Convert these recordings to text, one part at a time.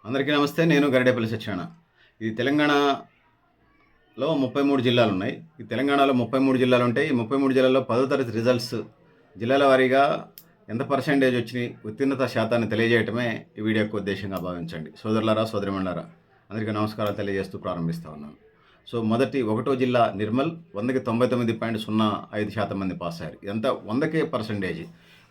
అందరికీ నమస్తే. నేను గరిడేపల్లి సత్యనారాయణ. ఇది తెలంగాణలో 33 జిల్లాలున్నాయి. ఈ తెలంగాణలో 33 జిల్లాలుంటాయి. ఈ 33 జిల్లాల్లో 10వ తరగతి రిజల్ట్స్ జిల్లాల వారీగా ఎంత పర్సెంటేజ్ వచ్చినాయి, ఉత్తీర్ణత శాతాన్ని తెలియజేయటమే ఈ వీడియో యొక్క ఉద్దేశంగా భావించండి. సోదరులారా, సోదరిమణులారా, అందరికీ నమస్కారాలు తెలియజేస్తూ ప్రారంభిస్తా ఉన్నాను. సో మొదటి 1వ జిల్లా నిర్మల్, 100కి 99.05% మంది పాస్ అయ్యారు. ఇదంతా 100కే పర్సెంటేజ్.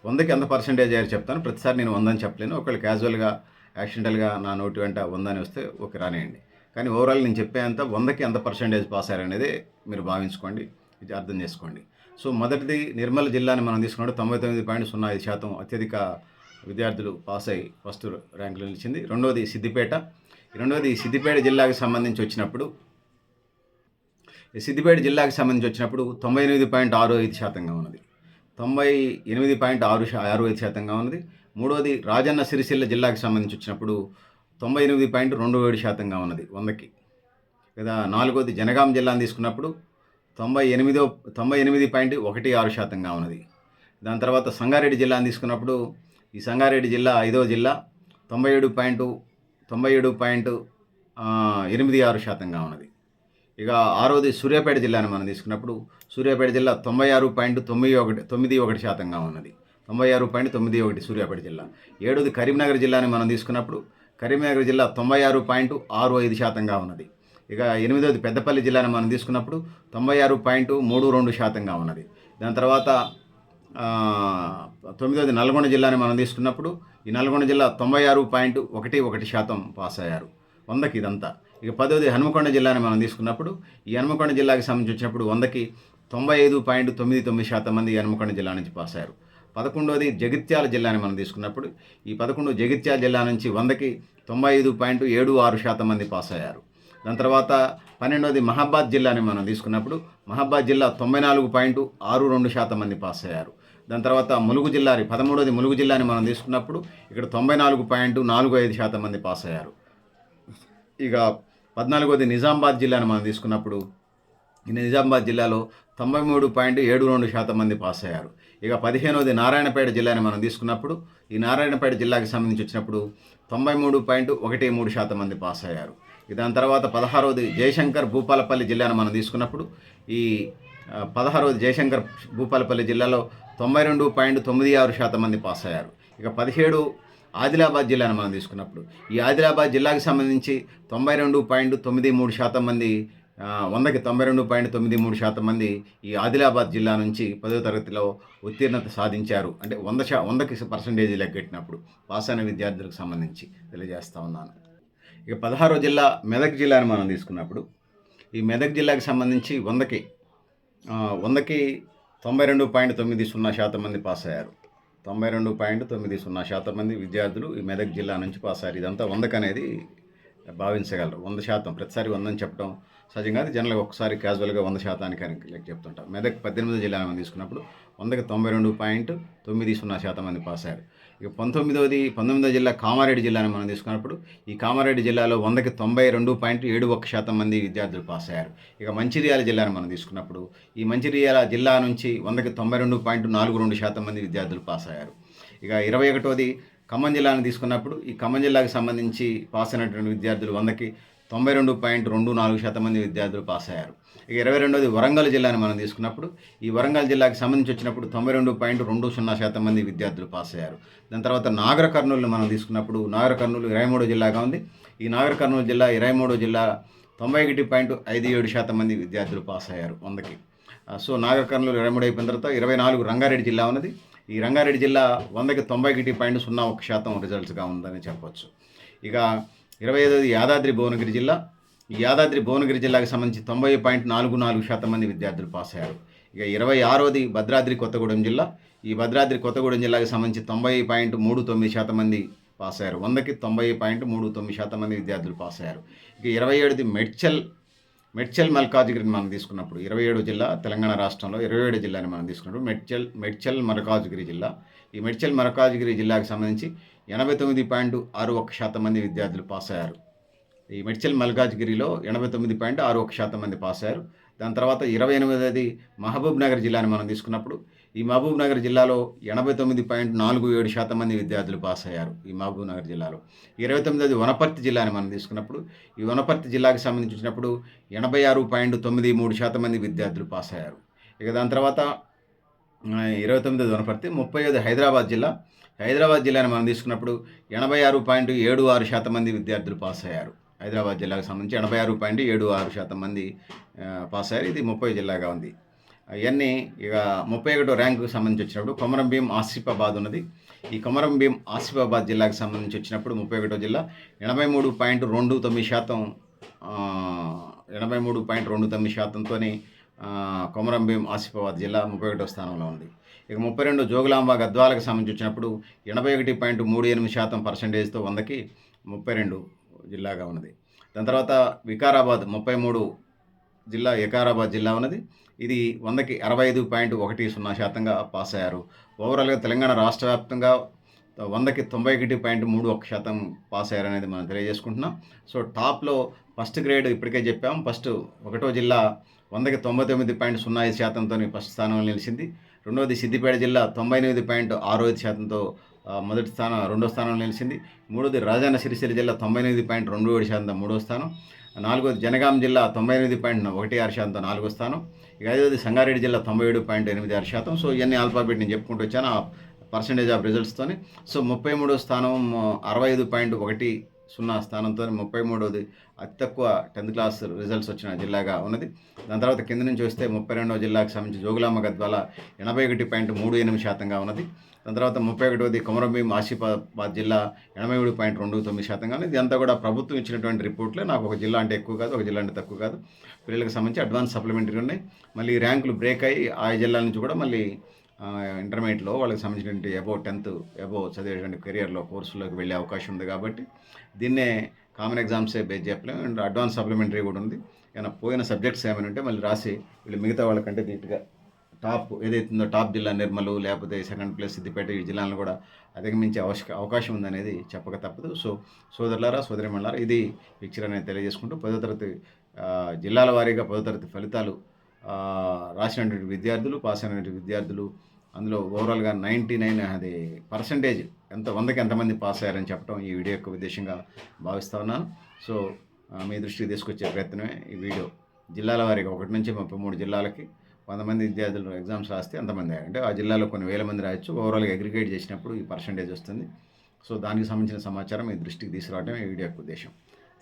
100కి ఎంత పర్సెంటేజ్ అయ్యారు చెప్తాను. ప్రతిసారి నేను 100 అని చెప్పలేను. ఒకవేళ క్యాజువల్గా యాక్సిడెంటల్గా నా నోటి వెంట 100 అని వస్తే ఓకే రానియండి. కానీ ఓవరాల్ నేను చెప్పేంత 100కి ఎంత పర్సెంటేజ్ పాస్ అయ్యారనేది మీరు భావించుకోండి, ఇది అర్థం చేసుకోండి. సో మొదటిది నిర్మల్ జిల్లాని మనం తీసుకున్నట్టు 99.05% అత్యధిక విద్యార్థులు పాస్ అయ్యి ఫస్ట్ ర్యాంకులో నిలిచింది. రెండవది సిద్దిపేట. సిద్దిపేట జిల్లాకి సంబంధించి వచ్చినప్పుడు 98.65%గా ఉన్నది. 98.65%గా ఉన్నది. మూడవది రాజన్న సిరిసిల్ల జిల్లాకి సంబంధించి వచ్చినప్పుడు 98.27%గా ఉన్నది 100కి. లేదా నాలుగవది జనగాం జిల్లాని తీసుకున్నప్పుడు 98.16%గా ఉన్నది. దాని తర్వాత సంగారెడ్డి జిల్లాని తీసుకున్నప్పుడు ఈ సంగారెడ్డి జిల్లా 5వ జిల్లా 97.86%గా ఉన్నది. ఇక ఆరవది సూర్యాపేట జిల్లాని మనం తీసుకున్నప్పుడు సూర్యాపేట జిల్లా 96.91%గా ఉన్నది. 96.91 సూర్యాపేట జిల్లా. ఏడవది కరీంనగర్ జిల్లాని మనం తీసుకున్నప్పుడు కరీంనగర్ జిల్లా 96.65%గా ఉన్నది. ఇక ఎనిమిదవది పెద్దపల్లి జిల్లాని మనం తీసుకున్నప్పుడు 96.32%గా ఉన్నది. దాని తర్వాత తొమ్మిదవది నల్గొండ జిల్లాని మనం తీసుకున్నప్పుడు ఈ నల్గొండ జిల్లా 96.11% పాస్ అయ్యారు 100కి ఇదంతా. ఇక 10వది హనుమకొండ జిల్లాని మనం తీసుకున్నప్పుడు ఈ హనుమకొండ జిల్లాకి సంబంధించి వచ్చినప్పుడు 100కి 95.99% మంది హనుమకొండ జిల్లా నుంచి పాస్ అయ్యారు. 11వది జగిత్యాల జిల్లాని మనం తీసుకున్నప్పుడు ఈ 11 జగిత్యాల జిల్లా నుంచి 100కి 95.76% మంది పాస్ అయ్యారు. దాని తర్వాత 12వది మహబాద్ జిల్లాని మనం తీసుకున్నప్పుడు మహబాద్ జిల్లా 94.62% మంది పాస్ అయ్యారు. దాని తర్వాత ములుగు జిల్లా 13వది ములుగు జిల్లాని మనం తీసుకున్నప్పుడు ఇక్కడ 94.45% మంది పాస్ అయ్యారు. ఇక 14వది నిజామాబాద్ జిల్లాని మనం తీసుకున్నప్పుడు ఈ నిజామాబాద్ జిల్లాలో 93.72% మంది పాస్ అయ్యారు. ఇక 15వది నారాయణపేట జిల్లాని మనం తీసుకున్నప్పుడు ఈ నారాయణపేట జిల్లాకి సంబంధించి వచ్చినప్పుడు 93.13% మంది పాస్ అయ్యారు. దాని తర్వాత 16వది జయశంకర్ భూపాలపల్లి జిల్లాని మనం తీసుకున్నప్పుడు ఈ 16వది జయశంకర్ భూపాలపల్లి జిల్లాలో 92.96% మంది పాస్ అయ్యారు. ఇక 17 ఆదిలాబాద్ జిల్లాని మనం తీసుకున్నప్పుడు ఈ ఆదిలాబాద్ జిల్లాకి సంబంధించి 92.93% మంది 100కి 92.93% మంది ఈ ఆదిలాబాద్ జిల్లా నుంచి 10వ తరగతిలో ఉత్తీర్ణత సాధించారు. అంటే 100కి పర్సెంటేజ్ లెక్కెట్టినప్పుడు పాస్ అయిన విద్యార్థులకు సంబంధించి తెలియజేస్తూ ఉన్నాను. ఇక 16వ జిల్లా మెదక్ జిల్లాని మనం తీసుకున్నప్పుడు ఈ మెదక్ జిల్లాకి సంబంధించి 100కి 92.90% మంది పాస్ అయ్యారు. 92.90% మంది విద్యార్థులు ఈ మెదక్ జిల్లా నుంచి పాస్ అయ్యారు. ఇదంతా 100కి అనేది భావించగలరు. 100% ప్రతిసారి 100 అని చెప్పడం సహజంగా జనరల్గా ఒకసారి క్యాజువల్గా 100% అని లెక్క చెప్తుంటాం. మెదక్ 18వ జిల్లా మనం తీసుకున్నప్పుడు 100కి 92.90% మంది పాస్ అయ్యారు. ఇక 19వ జిల్లా కామారెడ్డి జిల్లాని మనం తీసుకున్నప్పుడు ఈ కామారెడ్డి జిల్లాలో 100కి 92.71% మంది విద్యార్థులు పాస్ అయ్యారు. ఇక మంచిర్యాల జిల్లాని మనం తీసుకున్నప్పుడు ఈ మంచిర్యాల జిల్లా నుంచి 100కి 92.42% మంది విద్యార్థులు పాస్ అయ్యారు. ఇక 21వది ఖమ్మం జిల్లాని తీసుకున్నప్పుడు ఈ ఖమ్మం జిల్లాకి సంబంధించి పాస్ అయినటువంటి విద్యార్థులు 100కి 92.24% మంది విద్యార్థులు పాస్ అయ్యారు. ఇక 22వది వరంగల్ జిల్లాని మనం తీసుకున్నప్పుడు ఈ వరంగల్ జిల్లాకి సంబంధించి వచ్చినప్పుడు 92.20% మంది విద్యార్థులు పాస్ అయ్యారు. దాని తర్వాత నాగర్ కర్నూలు మనం తీసుకున్నప్పుడు నాగర్ కర్నూలు 23వ జిల్లాగా ఉంది. ఈ నాగర్ కర్నూలు జిల్లా 23వ జిల్లా 91.57% మంది విద్యార్థులు పాస్ అయ్యారు 100కి. సో నాగర్ కర్నూలు 23 అయిపోయిన తర్వాత 24 రంగారెడ్డి జిల్లా ఉన్నది. ఈ రంగారెడ్డి జిల్లా 100కి 91.01% రిజల్ట్స్గా ఉందని చెప్పవచ్చు. ఇక 25వది యాదాద్రి భువనగిరి జిల్లా. ఈ యాదాద్రి భువనగిరి జిల్లాకి సంబంధించి 90.44% మంది విద్యార్థులు పాస్ అయ్యారు. ఇక 26వది భద్రాద్రి కొత్తగూడెం జిల్లా. ఈ భద్రాద్రి కొత్తగూడెం జిల్లాకి సంబంధించి 90.39% మంది పాస్ అయ్యారు. 100కి 90.39% మంది విద్యార్థులు పాస్ అయ్యారు. ఇక 27వది మెడ్చల్ మల్కాజ్గిరిని మనం తీసుకున్నప్పుడు 27వ జిల్లా తెలంగాణ రాష్ట్రంలో 27వ జిల్లాని మనం తీసుకున్నప్పుడు మెడ్చల్ మల్కాజ్గిరి జిల్లా. ఈ మెడ్చల్ మల్కాజ్గిరి జిల్లాకి సంబంధించి 89.61% మంది విద్యార్థులు పాస్ అయ్యారు. ఈ మెడ్చల్ మల్కాజ్గిరిలో 89.61% మంది పాస్ అయ్యారు. దాని తర్వాత 28వది మహబూబ్ నగర్ జిల్లాని మనం తీసుకున్నప్పుడు ఈ మహబూబ్ నగర్ జిల్లాలో 89.47% మంది విద్యార్థులు పాస్ అయ్యారు ఈ మహబూబ్ నగర్ జిల్లాలో. 29ది వనపర్తి జిల్లాని మనం తీసుకున్నప్పుడు, ఈ వనపర్తి జిల్లాకి సంబంధించి చూసినప్పుడు 86.93% మంది విద్యార్థులు పాస్ అయ్యారు. ఇక దాని తర్వాత 29ది వనపర్తి. 30ది హైదరాబాద్ జిల్లా. హైదరాబాద్ జిల్లాని మనం తీసుకున్నప్పుడు 86.76% మంది విద్యార్థులు పాస్ అయ్యారు. హైదరాబాద్ జిల్లాకు సంబంధించి 86.76% మంది పాస్ అయ్యారు. ఇది 30 జిల్లాగా ఉంది. ఇవన్నీ ఇక 31వ ర్యాంకుకి సంబంధించి వచ్చినప్పుడు కొమరం భీం ఆసిఫాబాద్ ఉన్నది. ఈ కొమరం భీం ఆసిఫాబాద్ జిల్లాకు సంబంధించి వచ్చినప్పుడు 31వ జిల్లా 83.29% 83.29%తోని కొమరం భీం ఆసిఫాబాద్ జిల్లా 31వ స్థానంలో ఉంది. ఇక 32 జోగులాంబ గద్వాలకు సంబంధించి వచ్చినప్పుడు 81.38% 100కి 32 జిల్లాగా ఉన్నది. దాని తర్వాత వికారాబాద్ 33 జిల్లా వికారాబాద్ జిల్లా ఉన్నది. ఇది 100కి 65.10% పాస్ అయ్యారు. ఓవరాల్గా తెలంగాణ రాష్ట్ర వ్యాప్తంగా 100కి 91.31% పాస్ అయ్యారనేది మనం తెలియజేసుకుంటున్నాం. సో టాప్లో ఫస్ట్ గ్రేడ్ ఇప్పటికే చెప్పాం. ఫస్ట్ 1వ జిల్లా 100కి 99.05%తో ఫస్ట్ స్థానంలో నిలిచింది. రెండవది సిద్దిపేట జిల్లా 98.65%తో రెండో స్థానంలో నిలిచింది. మూడోది రాజన్న సిరిసిల్ల జిల్లా 99.27% మూడో స్థానం. నాలుగోది జనగాం జిల్లా 99.16%తో నాలుగో స్థానం. ఇక ఐదోది సంగారెడ్డి జిల్లా 97.86%. సో ఇవన్నీ ఆల్ఫాబెట్ నేను చెప్పుకుంటూ వచ్చాను ఆ పర్సంటేజ్ ఆఫ్ రిజల్ట్స్తోని. సో 33వ స్థానం 65.10 స్థానంతో 33వది అతి తక్కువ 10th క్లాస్ రిజల్ట్స్ వచ్చిన జిల్లాగా ఉన్నది. దాని తర్వాత కింద నుంచి వస్తే 32వ జిల్లాకు సంబంధించి జోగులాంబ గద్వాల 81.38%గా ఉన్నది. దాని తర్వాత 31వది కొమరం భీం ఆసిఫాబాద్ జిల్లా 87.29%గా ఉన్నది. ఇదంతా కూడా ప్రభుత్వం ఇచ్చినటువంటి రిపోర్ట్లే. నాకు ఒక జిల్లా అంటే ఎక్కువ కాదు, ఒక జిల్లా అంటే తక్కువ కాదు. పిల్లలకు సంబంధించి అడ్వాన్స్ సప్లిమెంటరీ ఉన్నాయి. మళ్ళీ ర్యాంకులు బ్రేక్ అయ్యి ఆ జిల్లాల నుంచి కూడా మళ్ళీ ఇంటర్మీడియట్లో వాళ్ళకి సంబంధించినటువంటి అబౌవ్ 10th చదివేటువంటి కెరియర్లో కోర్సులోకి వెళ్ళే అవకాశం ఉంది. కాబట్టి దీన్నే కామన్ ఎగ్జామ్సే బేస్ చెప్పలేము. అండ్ అడ్వాన్స్ సప్లిమెంటరీ కూడా ఉంది. ఏమైనా పోయిన సబ్జెక్ట్స్ ఏమైనా ఉంటే మళ్ళీ రాసి వీళ్ళు మిగతా వాళ్ళకంటే నీట్గా టాప్ ఏదైతుందో టాప్ జిల్లా నిర్మలు, లేకపోతే సెకండ్ ప్లేస్ సిద్దిపేట, ఈ జిల్లాలను కూడా అధిగమించే అవకాశం ఉందనేది చెప్పక తప్పదు. సో సోదరులారా, సోదరిమణులారా, ఇది పిక్చర్ అనేది తెలియజేసుకుంటూ 10వ తరగతి జిల్లాల వారీగా 10వ తరగతి ఫలితాలు రాసినటువంటి విద్యార్థులు, పాస్ అయినటువంటి విద్యార్థులు, అందులో ఓవరాల్గా 99% ఎంత 100కి ఎంతమంది పాస్ అయ్యారని చెప్పడం ఈ వీడియో యొక్క ఉద్దేశంగా భావిస్తూ ఉన్నాను. సో మీ దృష్టికి తీసుకొచ్చే ప్రయత్నమే ఈ వీడియో. జిల్లాల వారీగా 1 నుంచి 33 జిల్లాలకి 100 మంది విద్యార్థులు ఎగ్జామ్స్ రాస్తే అంతమంది అంటే ఆ జిల్లాలో కొన్ని వేల మంది రాయొచ్చు. ఓవరాల్గా అగ్రిగేట్ చేసినప్పుడు ఈ పర్సంటేజ్ వస్తుంది. సో దానికి సంబంధించిన సమాచారం మీ దృష్టికి తీసుకురావడమే ఈ వీడియో యొక్క ఉద్దేశం.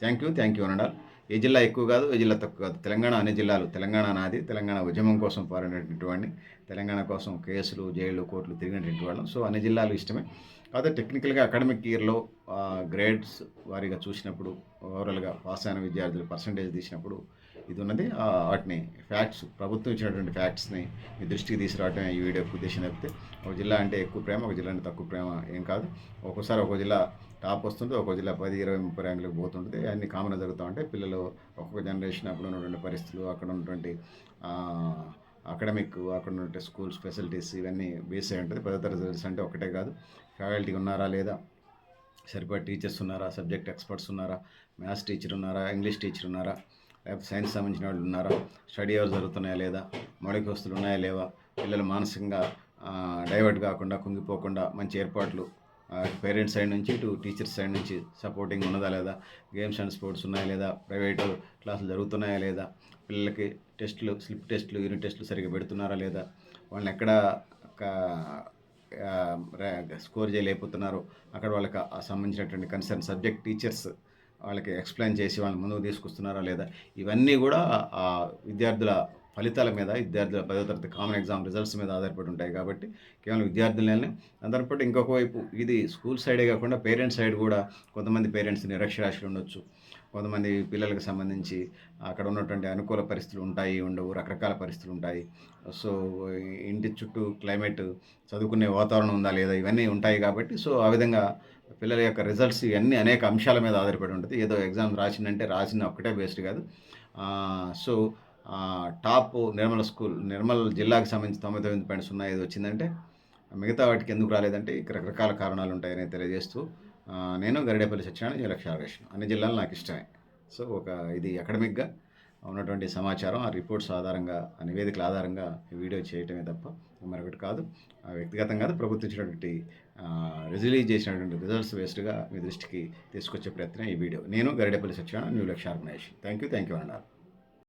Thank you అనండాలి. ఏ జిల్లా ఎక్కువ కాదు, ఏ జిల్లా తక్కువ కాదు. తెలంగాణ అనే జిల్లాలు, తెలంగాణ నాది, తెలంగాణ ఉద్యమం కోసం పోరాడినటువంటి వాడిని, తెలంగాణ కోసం కేసులు, జైళ్ళు, కోర్టులు తిరిగినటువంటి వాళ్ళం. సో అన్ని జిల్లాలు ఇష్టమే. కాకపోతే టెక్నికల్గా అకాడమిక్ ఇయర్లో గ్రేడ్స్ వారీగా చూసినప్పుడు ఓవరాల్గా పాస్ అయిన విద్యార్థులు పర్సంటేజ్ తీసినప్పుడు ఇది ఉన్నది. వాటిని ఫ్యాక్ట్స్, ప్రభుత్వం ఇచ్చినటువంటి ఫ్యాక్ట్స్ని మీ దృష్టికి తీసుకురావటమే ఈ వీడియో ఉద్దేశం. తప్పితే ఒక జిల్లా అంటే ఎక్కువ ప్రేమ, ఒక జిల్లా అంటే తక్కువ ప్రేమ ఏం కాదు. ఒక్కోసారి ఒక జిల్లా టాప్ వస్తుంది, ఒక్కో జిల్లా 10, 20, 30 ర్యాంకులకు పోతుంటుంది. అన్నీ కామన్గా జరుగుతూ ఉంటాయి. పిల్లలు ఒక్కొక్క జనరేషన్ అక్కడ ఉన్నటువంటి పరిస్థితులు, అక్కడ ఉన్నటువంటి అకాడమిక్, అక్కడ ఉన్నటువంటి స్కూల్స్ ఫెసిలిటీస్ ఇవన్నీ బేస్ అయి ఉంటుంది. 10వ తరగతి రిజల్ట్స్ అంటే ఒకటే కాదు, ఫ్యాకల్టీ ఉన్నారా లేదా, సరిపడా టీచర్స్ ఉన్నారా, సబ్జెక్ట్ ఎక్స్పర్ట్స్ ఉన్నారా, మ్యాథ్స్ టీచర్ ఉన్నారా, ఇంగ్లీష్ టీచర్ ఉన్నారా, లేకపోతే సైన్స్ సంబంధించిన వాళ్ళు ఉన్నారా, స్టడీ అవర్స్ జరుగుతున్నాయా లేదా, మౌలిక వస్తువులు ఉన్నాయా లేవా, పిల్లలు మానసికంగా డైవర్ట్ కాకుండా, కుంగిపోకుండా మంచి ఏర్పాట్లు పేరెంట్స్ సైడ్ నుంచి ఇటు టీచర్స్ సైడ్ నుంచి సపోర్టింగ్ ఉన్నదా లేదా, గేమ్స్ అండ్ స్పోర్ట్స్ ఉన్నాయా లేదా, ప్రైవేటు క్లాసులు జరుగుతున్నాయా లేదా, పిల్లలకి టెస్టులు, స్లిప్ టెస్టులు, యూనిట్ టెస్టులు సరిగ్గా పెడుతున్నారా లేదా, వాళ్ళని ఎక్కడ స్కోర్ చేయలేకపోతున్నారు, అక్కడ వాళ్ళకి సంబంధించినటువంటి కన్సర్న్ సబ్జెక్ట్ టీచర్స్ వాళ్ళకి ఎక్స్ప్లెయిన్ చేసి వాళ్ళని ముందుకు తీసుకొస్తున్నారా లేదా, ఇవన్నీ కూడా విద్యార్థుల ఫలితాల మీద, విద్యార్థుల 10వ తరగతి కామన్ ఎగ్జామ్ రిజల్ట్స్ మీద ఆధారపడి ఉంటాయి. కాబట్టి కేవలం విద్యార్థులనే ఆధారపడి, ఇంకొక వైపు ఇది స్కూల్ సైడే కాకుండా పేరెంట్స్ సైడ్ కూడా కొంతమంది పేరెంట్స్ నిరక్షరాస్యులు ఉండొచ్చు, కొంతమంది పిల్లలకు సంబంధించి అక్కడ ఉన్నటువంటి అనుకూల పరిస్థితులు ఉంటాయి, ఉండవు, రకరకాల పరిస్థితులు ఉంటాయి. సో ఇంటి చుట్టూ క్లైమేట్, చదువుకునే వాతావరణం ఉందా లేదా, ఇవన్నీ ఉంటాయి. కాబట్టి సో ఆ విధంగా పిల్లల యొక్క రిజల్ట్స్ ఇవన్నీ అనేక అంశాల మీద ఆధారపడి ఉంటుంది. ఏదో ఎగ్జామ్ రాసిందంటే రాసిన ఒక్కటే బేస్డ్ కాదు. సో టాప్ నిర్మల్ జిల్లాకు సంబంధించి 99.05 వచ్చిందంటే మిగతా వాటికి ఎందుకు రాలేదంటే ఇక్కడ రకరకాల కారణాలు ఉంటాయని తెలియజేస్తూ నేను గరిడేపల్లి సత్యనారాయణ, జిల్లా అన్ని జిల్లాలు నాకు ఇష్టమే. సో ఇది అకాడమిక్గా ఉన్నటువంటి సమాచారం, ఆ రిపోర్ట్స్ ఆధారంగా, ఆ నివేదికల ఆధారంగా ఈ వీడియో చేయటమే తప్ప మరొకటి కాదు. వ్యక్తిగతం కాదు, ప్రభుత్వం ఇచ్చినటువంటి రిలీజ్ చేసినటువంటి రిజల్ట్స్ బేస్డ్గా మీ దృష్టికి తీసుకొచ్చే ప్రయత్నం ఈ వీడియో. నేను గరిడేపల్లి సత్యనారాయణ, న్యూ లక్ష్య ఆర్గనైజేషన్. థ్యాంక్ యూ అన్నారు.